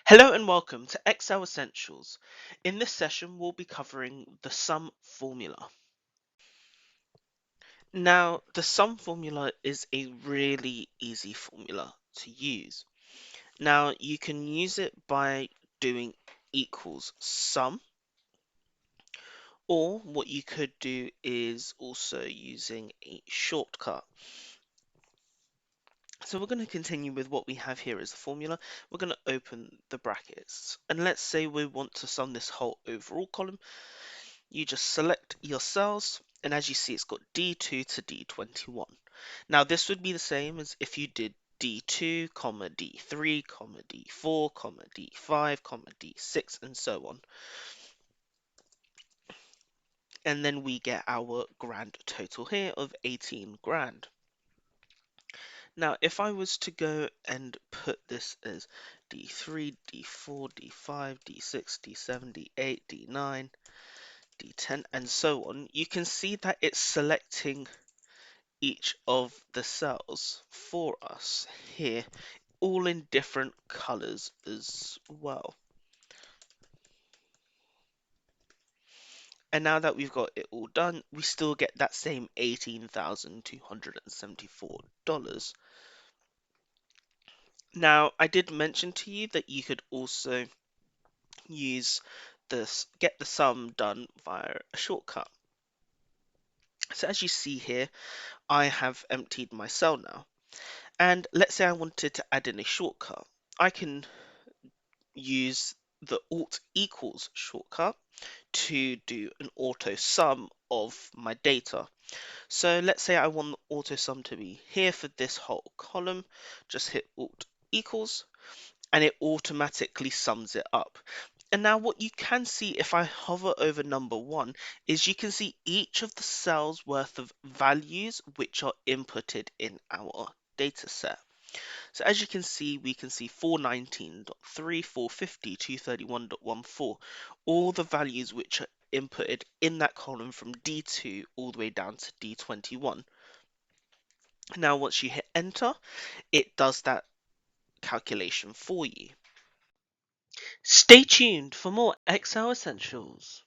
Hello and welcome to Excel Essentials. In this session, we'll be covering the sum formula. Now, the sum formula is a really easy formula to use. Now, you can use it by doing equals sum, or what you could do is also using a shortcut. So we're going to continue with what we have here as the formula. We're going to open the brackets, and let's say we want to sum this whole overall column. You just select your cells, and as you see, it's got D2 to D21. Now, this would be the same as if you did D2, D3, D4, D5, D6, and so on. And then we get our grand total here of 18 grand. Now, if I was to go and put this as D3, D4, D5, D6, D7, D8, D9, D10, and so on, you can see that it's selecting each of the cells for us here, all in different colors as well. And now that we've got it all done, we still get that same $18,274. Now, I did mention to you that you could also use this, get the sum done via a shortcut. So as you see here, I have emptied my cell now. And let's say I wanted to add in a shortcut. I can use the Alt equals shortcut to do an auto sum of my data. So let's say I want the auto sum to be here for this whole column. Just hit Alt equals and it automatically sums it up. And now what you can see if I hover over number 1 is you can see each of the cells worth of values which are inputted in our data set. So as you can see, we can see 419.3, 450, 231.14, all the values which are inputted in that column from D2 all the way down to D21. Now once you hit enter, it does that calculation for you. Stay tuned for more Excel Essentials.